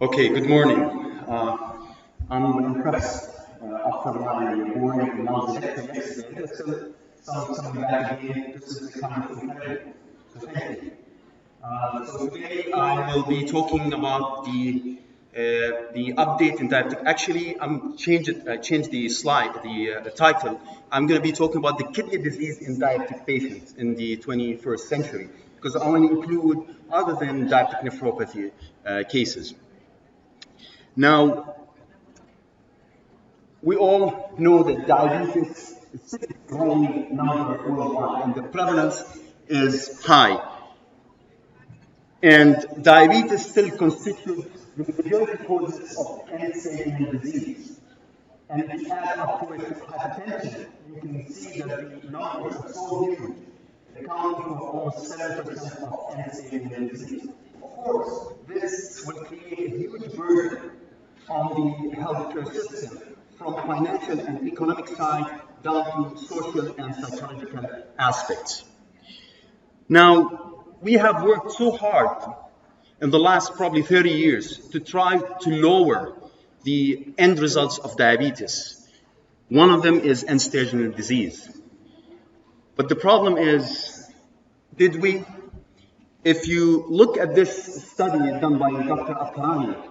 Okay, good morning. I'm impressed after my morning and lunch lecture yesterday. There's still some coming back again. This is kind of incredible. So thank you. So today I will be talking about the update in diabetic. Actually, I'm changed the slide, the title. I'm going to be talking about the kidney disease in diabetic patients in the 21st century because I want to include other than diabetic nephropathy cases. Now, we all know that diabetes is a growing number worldwide and the prevalence is high. And diabetes still constitutes the majority causes of end-stage disease. And if you add up to it hypertension, you can see that the numbers are so huge, accounting for almost 7% of end-stage disease. Of course, this will create a huge burden on the healthcare system, from financial and economic side down to social and psychological aspects. Now, we have worked so hard in the last probably 30 years to try to lower the end results of diabetes. One of them is end-stage renal disease. But the problem is, did we? If you look at this study done by Dr. Afkarian,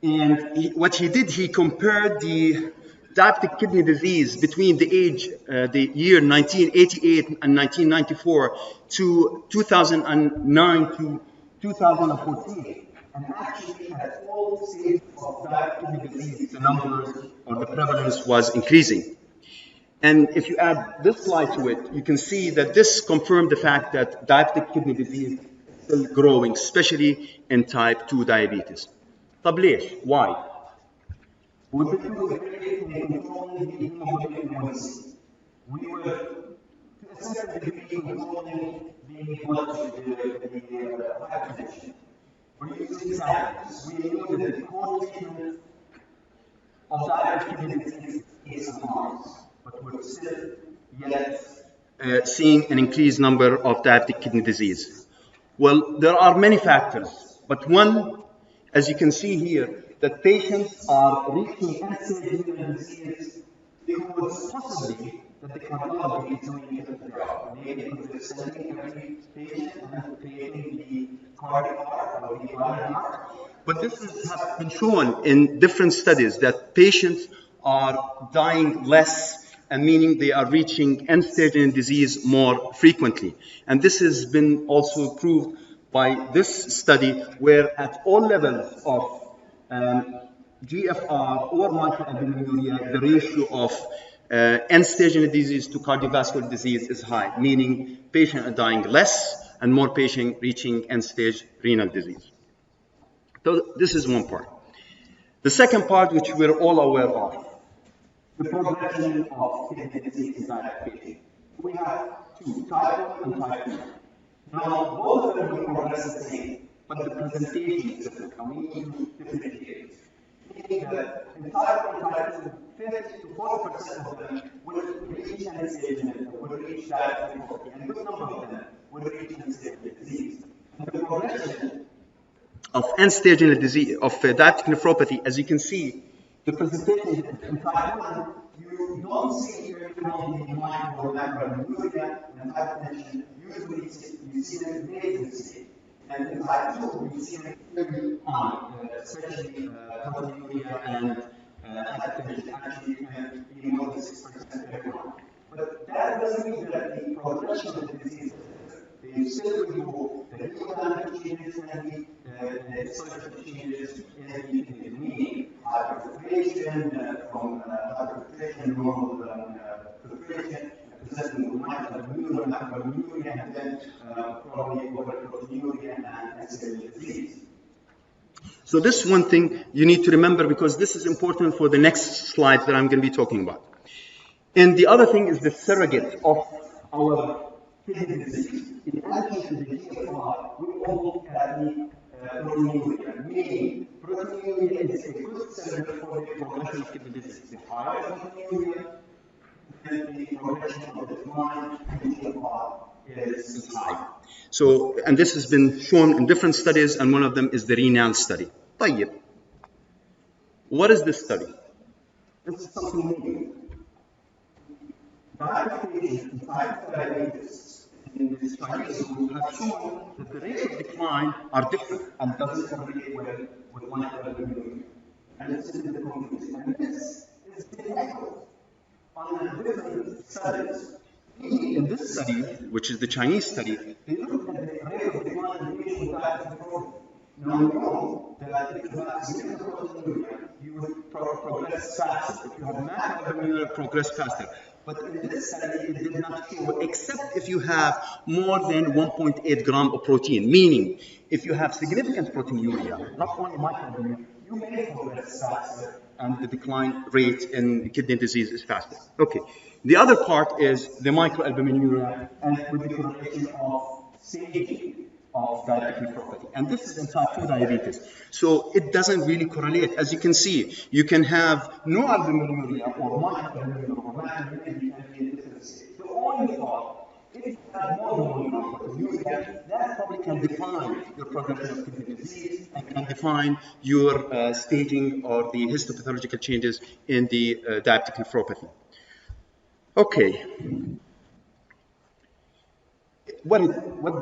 and what he did, he compared the diabetic kidney disease between the year 1988 and 1994 to 2009 to 2014. And actually, at all stages of diabetic kidney disease, the numbers or the prevalence was increasing. And if you add this slide to it, you can see that this confirmed the fact that diabetic kidney disease is still growing, especially in type 2 diabetes. طب ليش؟ Why? We were controlling the hemoglobin A1C. We were to a certain degree controlling the hypertension. We're using statins. We knew that the core treatment of diabetic kidney disease is ARMS, but we're still yet seeing an increased number of diabetic kidney disease. Well, there are many factors, but one, as you can see here, that patients are reaching end-stage renal disease because possibly that the cardiology is doing a good job. Maybe because they're sending every patient and creating the cardiac heart or the cardiac heart. But this has been shown in different studies that patients are dying less, and meaning they are reaching end-stage renal disease more frequently. And this has been also proved by this study, where at all levels of GFR or microalbuminuria, the ratio of end-stage renal disease to cardiovascular disease is high, meaning patients are dying less and more patients reaching end-stage renal disease. So this is one part. The second part, which we're all aware of, the progression of kidney disease in diabetic patients. We have two, type 1 and type 2. Now, both of them will progress the same, but the presentation is different, and we need to differentiate. Meaning that in type 1 and type 2, 50 to 40% of them will reach end-stage renal, will reach diabetic nephropathy, and a good number of them will reach end-stage disease. And the progression of end-stage renal disease, of diabetic nephropathy, as you can see, the presentation in type 1, you don't see very well the micro or macroalbuminuria and hypertension. Usually you see them immediately. And in type 2, you see them very high, especially proteinuria and hypertension actually can be more than 6% everyone. But that doesn't mean that the progression of the disease, they still will go, the hemodynamic changes and the histological changes in the kidney, meaning hyperfiltration from hyperfiltration, normal filtration, presenting with microalbuminuria, and then probably overproteinuria and end-stage disease. So this one thing you need to remember, because this is important for the next slide that I'm going to be talking about. And the other thing is the surrogate of our kidney disease. In addition to the GFR, we all look at the proteinuria, meaning proteinuria is a good surrogate for the progression of kidney disease. The higher proteinuria, then the progression of the decline in GFR is high. So, and this has been shown in different studies, and one of them is the renal study. طيب. What is this study? This is something new. Diabetic patients and type 2 diabetes in this Chinese group have shown that the rates of decline are different and doesn't correlate with microalbuminuria. And this is the conclusion. And this is the echoed on different studies. In this study, which is the Chinese study, they looked at the rate of decline in patients with diabetic protein. Now we know that if you have significant proteinuria, you will progress faster. If you have macroalbuminuria, progress faster. But in this study, it did not show, except if you have more than 1.8 gram of protein, meaning if you have significant proteinuria, not only microalbuminuria, you may progress faster, and the decline rate in kidney disease is faster. Okay. The other part is the microalbuminuria and with the correlation of staging of diabetic nephropathy. And this is in type 2 diabetes. So it doesn't really correlate. As you can see, you can have no albuminuria or microalbuminuria or macroalbuminuria, you can be in different states. The only part, if you have more than 1 gram of proteinuria, that probably can define your progression of kidney disease and can define your staging or the histopathological changes in the diabetic nephropathy. Okay. What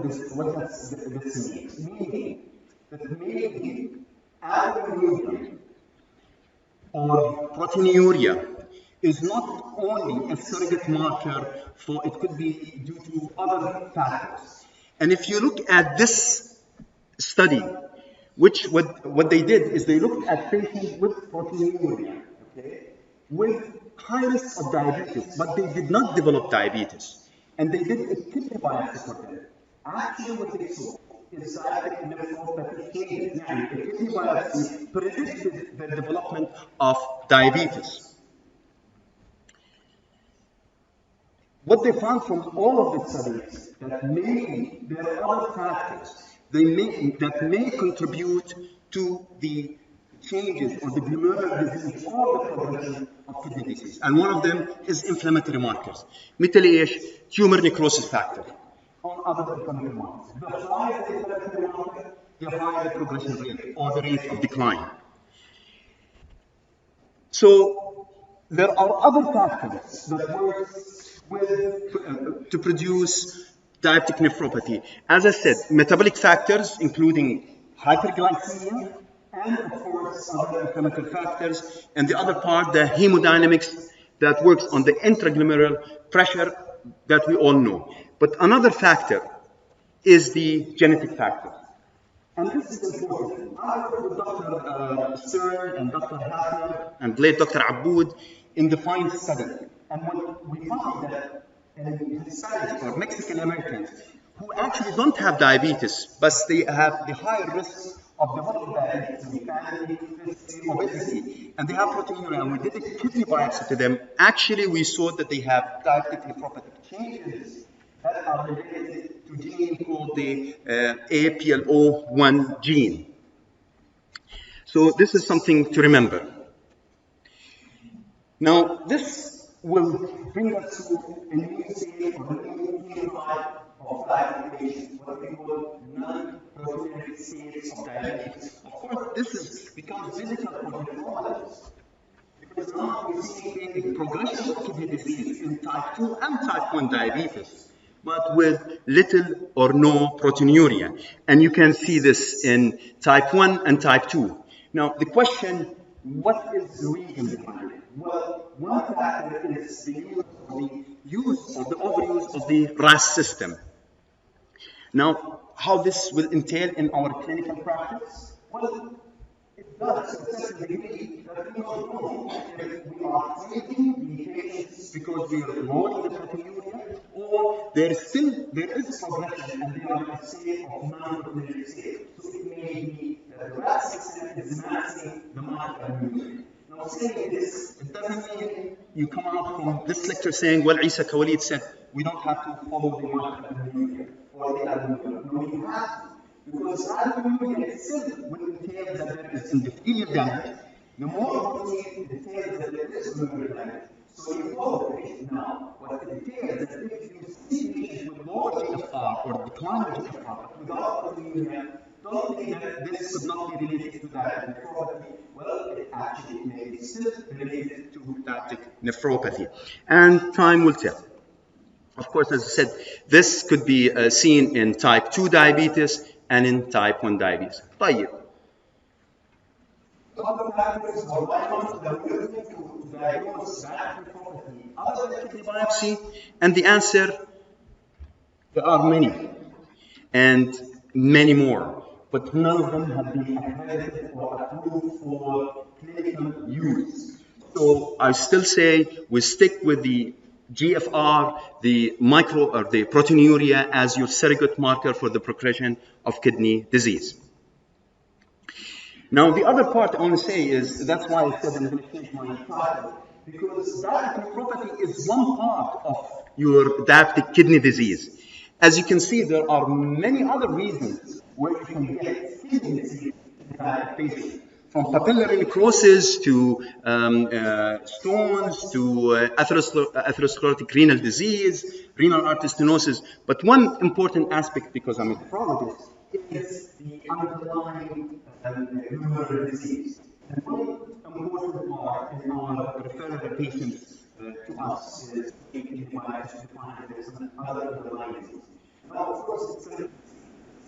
does this mean? Meaning that maybe albuminuria or proteinuria is not only a surrogate marker for, it could be due to other factors. And if you look at this study, which what they did is they looked at patients with proteinuria, okay, with high risk of diabetes, but they did not develop diabetes. And they did a kidney biopsy for them. Actually, what they saw is diabetic nephropathy changes. Now, the kidney biopsy predicted the development of diabetes. What they found from all of the studies that maybe there are other factors that may contribute to the changes or the glomerular disease or the progression of kidney disease. And one of them is inflammatory markers. مثل ايش؟ tumor necrosis factor or other inflammatory markers. The higher the inflammatory marker, the higher the progression rate or the rate of decline. So there are other factors that work to produce diabetic nephropathy. As I said, metabolic factors including hyperglycemia, and of course other inflammatory factors, and the other part, the hemodynamics that works on the intraglomerular pressure that we all know. But another factor is the genetic factor. And this is important. I worked with Dr. Stern and Dr. Hafner and late Dr. Aboud in the FIND study. And what we found that in Hispanics or Mexican Americans who actually don't have diabetes, but they have the higher risk of developing diabetes in family, obesity, and they have proteinuria, and we did a kidney biopsy to them. Actually, we saw that they have diabetic nephropathic changes that are related to a gene called the APLO1 gene. So this is something to remember. Now, this will bring us to a new stage or a new phenotype of diabetes, what we call non-proteinuric states of diabetes. Of course, this becomes difficult for nephrologists because now we're seeing a progression of kidney disease in type 2 and type 1 diabetes, but with little or no proteinuria. And you can see this in type 1 and type 2. Now, the question, what is the reason behind it? Well, one factor is the use or the overuse of the RAS system. Now, how this will entail in our clinical practice? Well, it does to a certain degree that we don't know if we are treating the patients because we are lowering the proteinuria, or there is progression and they are in a state of non-proteinuric state. So it may be that the RAS system is masking the microalbuminuria. Now, saying this, it doesn't mean you come out from this lecture saying, well, Isa Kawalid said, we don't have to follow the microalbuminuria or the albuminuria. No, we have to. Because albuminuria itself will entail that there is endothelial damage. The more protein entails that there is glomerular damage. So you follow the patient. Now, what it entails is that if you see patients with lower GFR or decline of GFR, but without proteinuria, don't think that this could not be related to diabetic nephropathy. Well, it actually may be still related to diabetic nephropathy, and time will tell. Of course, as I said, this could be seen in type 2 diabetes and in type 1 diabetes. طيب. Other factors or biomarkers that we're looking to diagnose diabetic nephropathy other than kidney biopsy, and the answer, there are many and many more, but none of them have been accredited or approved for clinical use. So I still say we stick with the GFR, the micro or the proteinuria as your surrogate marker for the progression of kidney disease. Now, the other part I want to say is, that's why I said I'm going to change my title, because diabetic nephropathy is one part of your diabetic kidney disease. As you can see, there are many other reasons where you can get kidney disease in diabetic patients, from papillary necrosis to stones to atherosclerotic renal disease, renal artery stenosis. But one important aspect, because I'm a nephrologist, is the underlying glomerular disease. And one important part in our referral patients to us is kidney biopsy to find that there's some other underlying disease. Now, of course, it's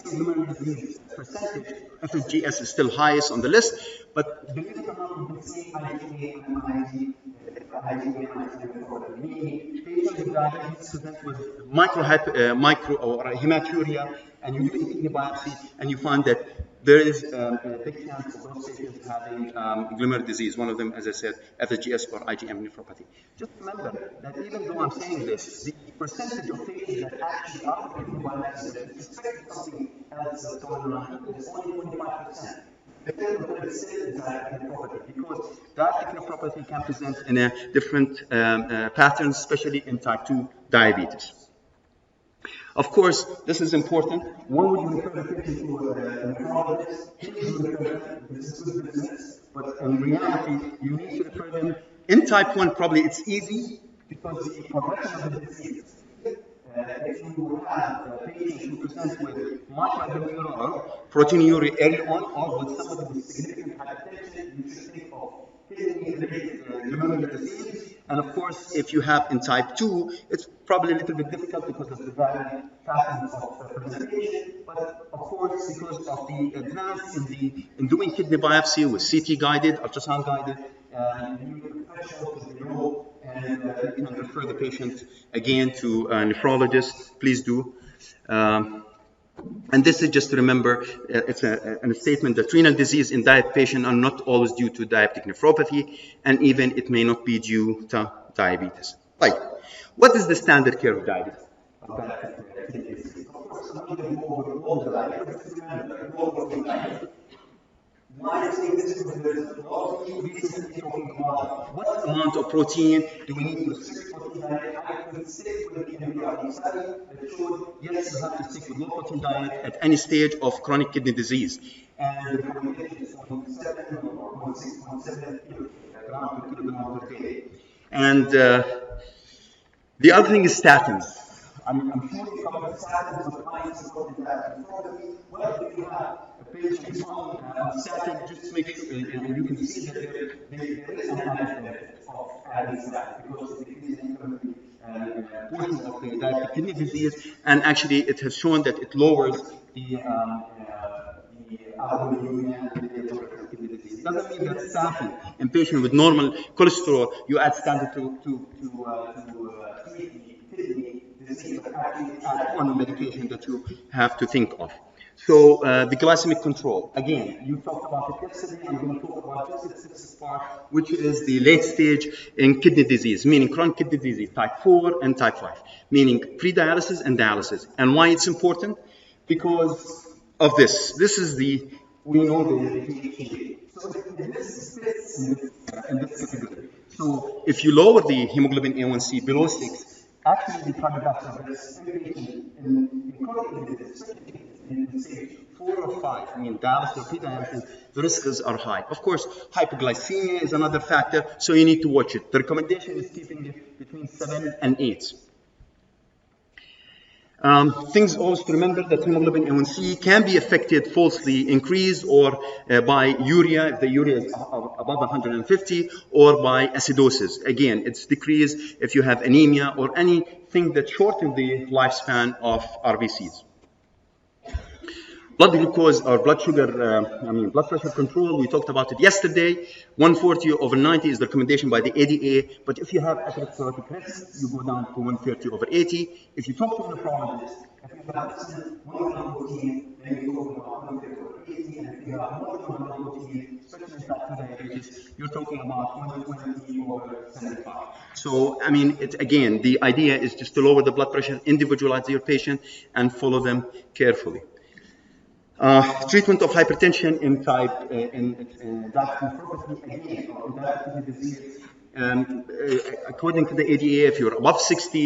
glomerular disease percentage, FSGS is still highest on the list, but believe it or not, you can see IgA and IgA, meaning patients with diabetes present with micro or hematuria, and you do a kidney biopsy, and you find that there is a big chance of those patients having glomerular disease. One of them, as I said, FSGS or IgM nephropathy. Just remember that even though I'm saying this, the percentage of patients that actually are kidney biopsy that suspect something else going on is only 25%. Because diabetic nephropathy can present in a different patterns, especially in type 2 diabetes. Of course, this is important. When would you refer the patient to a nephrologist? This is good business, but in reality, you need to refer them. In type 1, probably it's easy because the progression of the disease. If you have patients who present with microglomerular or proteinuria early on, or with somebody with significant hypertension, you should think of kidney-related glomerular disease. And of course, if you have in type 2, it's probably a little bit difficult because of the various patterns of presentation. But of course, because of the advance in doing kidney biopsy with CT guided, ultrasound guided, the threshold is below, and you can refer the patient again to a nephrologist. Please do. And this is just to remember, it's a statement that renal disease in diabetic patients are not always due to diabetic nephropathy, and even it may not be due to diabetes. Right. What is the standard care of diabetes? Why is this? Because there's a lot of recently talking about what amount of protein do we need to restrict protein diet. I could stick with the MBRD study that showed yes, you have to stick with low protein diet at any stage of chronic kidney disease. And the recommendation is 0.7 or 0.6.7 grams per kilogram per day. And the other thing is statins. I'm sure you covered statins, but why is it important that? Well, if you have a patient on statin, just make sure, and you can see that there is an added benefit of adding statin because it decreases the inflammatory portion of the diabetic kidney disease, and actually it has shown that it lowers the albuminuria and the kidney disease. It doesn't mean that statin in patients with normal cholesterol, you add statin to treat the kidney disease, but actually add one medication that you have to think of. So the glycemic control, again, you talked about it yesterday. I'm going to talk about just this part, which is the late stage in kidney disease, meaning chronic kidney disease, type 4 and type 5, meaning pre-dialysis and dialysis. And why it's important? Because of this. This is we know the DHA. So this fits in this category. So if you lower the hemoglobin A1C below 6, actually the cardiovascular risk in chronic kidney disease, in stage 4 or 5, I mean dialysis or pre-dialysis, the risks are high. Of course, hypoglycemia is another factor, so you need to watch it. The recommendation is keeping it between 7 and 8. Things also to remember that hemoglobin A1C can be affected, falsely increased, or by urea, if the urea is above 150, or by acidosis. Again, it's decreased if you have anemia or anything that shortens the lifespan of RBCs. Blood glucose or blood sugar, blood pressure control, we talked about it yesterday. 140/90 is the recommendation by the ADA, but if you have atherosclerotic risk, you go down to 130/80. If you talk to a nephrologist, if you have one gram protein, then you talk about 130/80, and if you have more than 1 gram protein, especially in type 2 diabetes, you're talking about 120/75. So, again, the idea is just to lower the blood pressure, individualize your patient, and follow them carefully. Treatment of hypertension in diabetic nephropathy, again, or diabetic disease. According to the ADA, if you're above 60,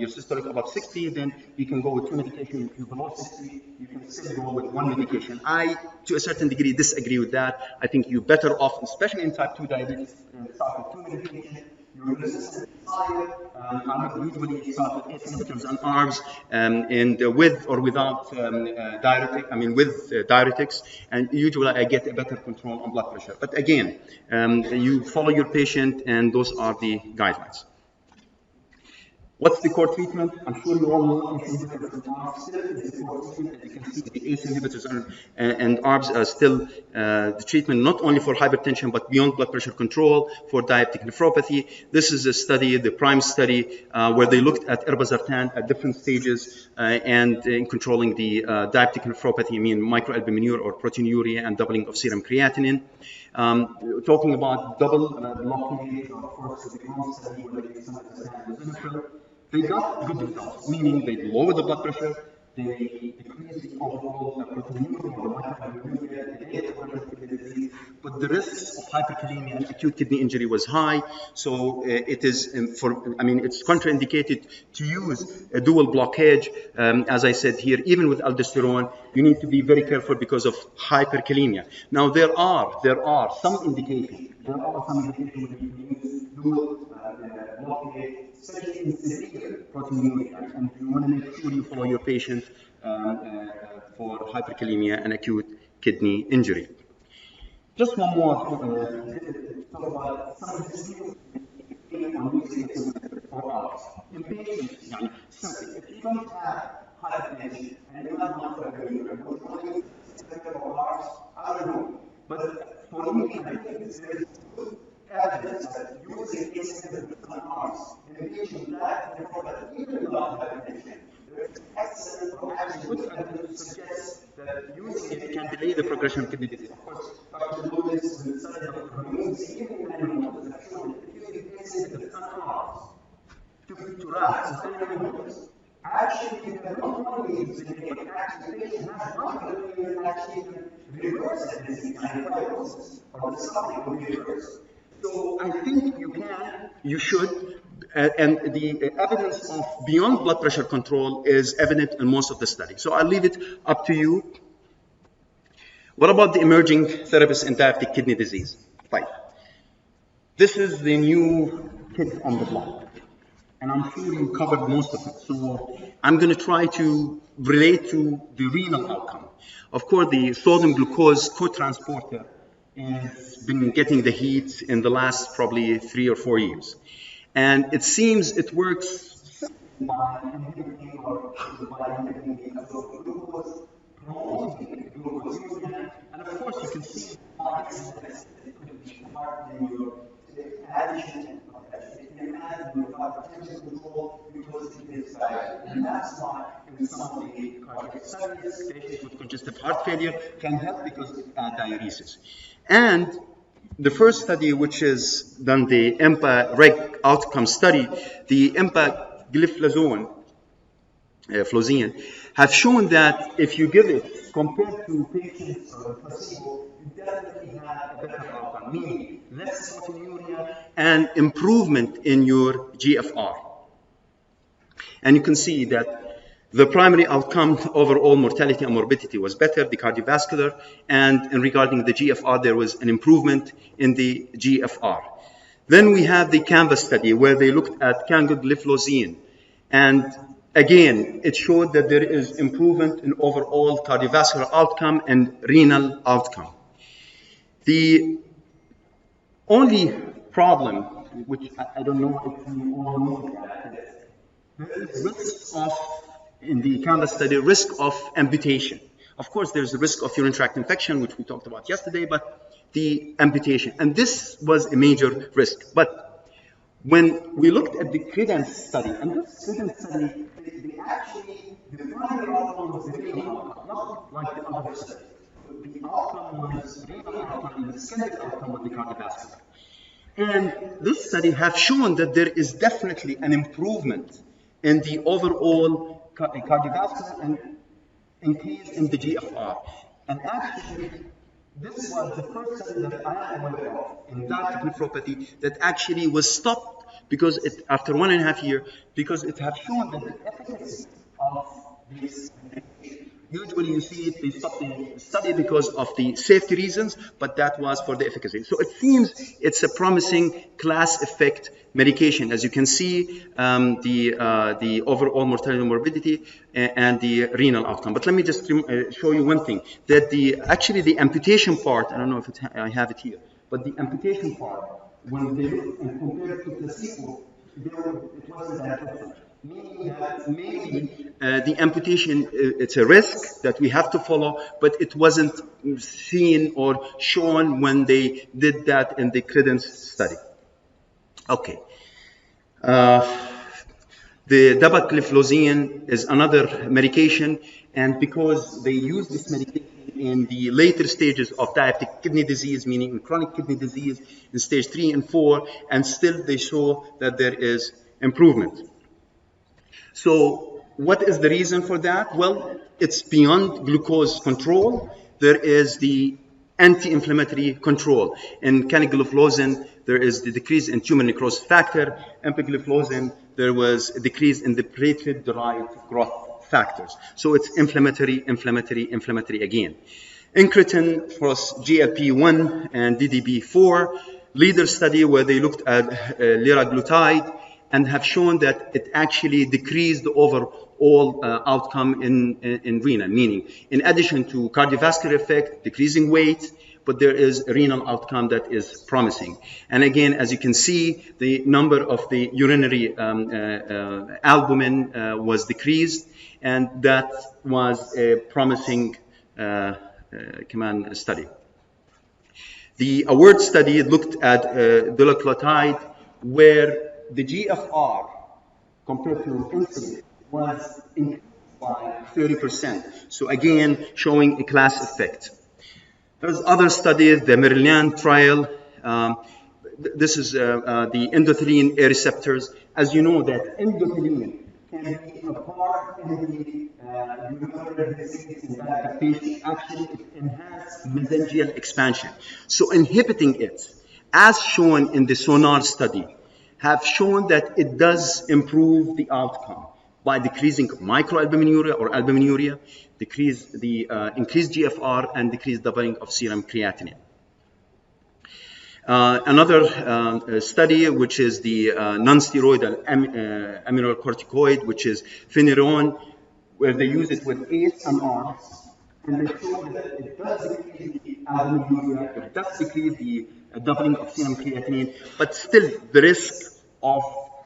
your systolic above 60, then you can go with 2 medications. If you're below 60, you can still go with 1 medication. I, to a certain degree, disagree with that. I think you're better off, especially in type 2 diabetes, start with 2 medications. Your resistance is higher. I would usually start with ACE inhibitors and ARBs, and with or without diuretics, and usually I get a better control on blood pressure. But again, you follow your patient, and those are the guidelines. What's the core treatment? I'm sure you all know ACE inhibitors and ARBs still is the core treatment. As you can see, the ACE inhibitors and ARBs are still the treatment not only for hypertension, but beyond blood pressure control for diabetic nephropathy. This is a study, the PRIME study, where they looked at irbesartan at different stages and in controlling the diabetic nephropathy, microalbuminuria or proteinuria, and doubling of serum creatinine. Talking about double blockade, of course, the GROWN study where they used irbesartan. They got good results, meaning they lower the blood pressure, they decrease the overall proteinuria or microalbuminuria, they get kidney disease, but the risk of hyperkalemia and acute kidney injury was high. So it is it's contraindicated to use a dual blockage. As I said here, even with aldosterone, you need to be very careful because of hyperkalemia. Now there are some indications. There are some indications when you can use dual blockage, especially in severe proteinuria, and you want to make sure you follow your patient for hyperkalemia and acute kidney injury. Just one more talk about some of this new for us. In patients, if you don't have hypertension and you have microalbuminuria, I don't know. But for me, I think there is good evidence that using ACE inhibitors and ARBs in patients that even without hypertension, there is excellent or actually good evidence to suggest that using it can delay the progression of kidney disease. Of course, Dr. Lewis and the study of hormones, even animals have shown that using ACE inhibitors and ARBs to rats and animals, actually, you can not only use it, but actually, the patient has microalbuminuria and actually can reverse that disease and fibrosis or the stomach will be reversed. So I think you should, and the evidence of beyond blood pressure control is evident in most of the studies. So I'll leave it up to you. What about the emerging therapies in diabetic kidney disease? Right. This is the new kid on the block, and I'm sure you covered most of it. So I'm going to try to relate to the renal outcome. Of course, the sodium glucose co-transporter has been getting the heat in the last probably 3 or 4 years. And it seems it works by inhibiting the glucose, promoting glucose movement. And of course, you can see how it could be part in your addition of that. It can add your hypertension control because it is diet. And that's why in some of the cardiac studies, patients with congestive heart failure can help because it adds diuresis. And the first study, which is done, the EMPA-REG outcome study, the empagliflozin, have shown that if you give it compared to patients or placebo, you definitely have a better outcome, meaning less proteinuria and improvement in your GFR. And you can see that the primary outcome, overall mortality and morbidity, was better, the cardiovascular, and regarding the GFR, there was an improvement in the GFR. Then we have the CANVAS study, where they looked at canagliflozin, and Again, it showed that there is improvement in overall cardiovascular outcome and renal outcome. The only problem, which I don't know if you all know that, there is risk of, in the Canada study, risk of amputation. Of course, there's the risk of urinary tract infection, which we talked about yesterday, but the amputation. And this was a major risk. But when we looked at the credence study, and this credence study, they actually, the primary outcome was the renal outcome, not like the other study. The outcome was renal outcome, and the secondary outcome was the cardiovascular. And this study have shown that there is definitely an improvement in the overall cardiovascular and increase in the GFR. And actually, this was the first study that I am aware of in diabetic nephropathy that actually was stopped because it, after 1.5 years, because it had shown that the efficacy of this medication, usually you see it, they stop the study because of the safety reasons, but that was for the efficacy. So it seems it's a promising class effect medication. As you can see, the overall mortality and morbidity and the renal outcome. But let me just show you one thing, that actually the amputation part, I don't know if I have it here, but the amputation part, when they look and compare it to placebo, it wasn't that different. Meaning that maybe the amputation, it's a risk that we have to follow, but it wasn't seen or shown when they did that in the credence study. Okay. The dapagliflozin is another medication, and because they use this medication in the later stages of diabetic kidney disease, meaning in chronic kidney disease in stage 3 and 4, and still they show that there is improvement. So what is the reason for that? Well, it's beyond glucose control. There is the anti-inflammatory control. In canagliflozin, there is the decrease in tumor necrosis factor. Empagliflozin, there was a decrease in the platelet-derived growth factors. So it's inflammatory again. Incretin plus GLP-1 and DDP-4, leader study where they looked at liraglutide, and have shown that it actually decreased the overall outcome in renal, meaning in addition to cardiovascular effect, decreasing weight, but there is a renal outcome that is promising. And again, as you can see, the number of the urinary albumin was decreased, and that was a promising study. The AWARD study looked at dulaglutide, where the GFR compared to insulin was increased by 30%. So again, showing a class effect. There's other studies, the Maryland trial. This is the endothelin A receptors. As you know, that endothelin can be a part in the glomerular disease in diabetic patients. Actually, it enhances mesangial expansion. So inhibiting it, as shown in the SONAR study, have shown that it does improve the outcome by decreasing microalbuminuria or albuminuria, decrease the increased GFR, and decreased doubling of serum creatinine. Another study, which is the non-steroidal aminocorticoid, which is Fineron, where they use it with ACE and ARBs, and they show that it does decrease the albuminuria, it does decrease the doubling of serum creatinine, but still the risk of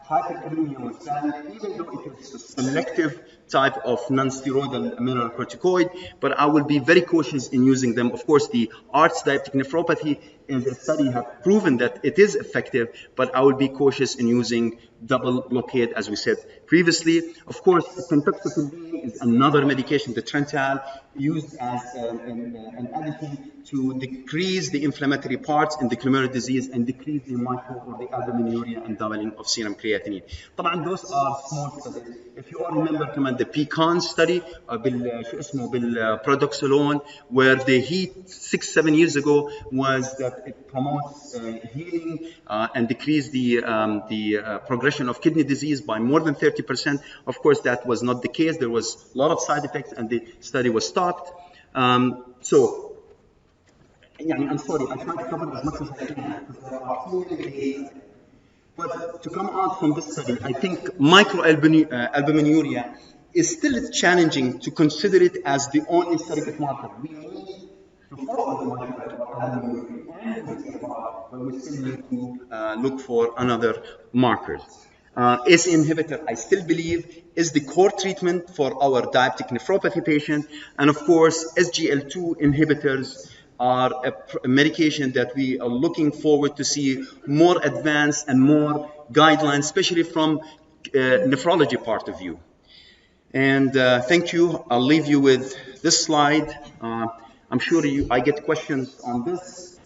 hyperkalemia was valid, even though it is a selective type of non-steroidal aminocorticoid, but I will be very cautious in using them. Of course, the ARTS diabetic nephropathy in the study have proven that it is effective, but I will be cautious in using double blockade, as we said previously. Of course, pentoxifene is another medication, the Trental, used as an additive to decrease the inflammatory parts in the glomerular disease and decrease the micro or the albuminuria and doubling of serum creatinine. طبعا those are small studies. If you all remember كمان the PECAN study بالprodoxolone, where the heat 6-7 years ago was that it promotes healing and decrease the progression of kidney disease by more than 30%. Of course, that was not the case. There was a lot of side effects, and the study was stopped. I'm sorry, I tried to cover as much as I can because there are too many data. But to come out from this study, I think microalbuminuria is still challenging to consider it as the only surrogate marker. We need to follow the microalbuminuria and the GFR, but we still need to look for another markers. ACE inhibitor, I still believe, is the core treatment for our diabetic nephropathy patient. And of course, SGL2 inhibitors are a medication that we are looking forward to see more advanced and more guidelines, especially from nephrology part of view. And thank you. I'll leave you with this slide. I'm sure I get questions on this.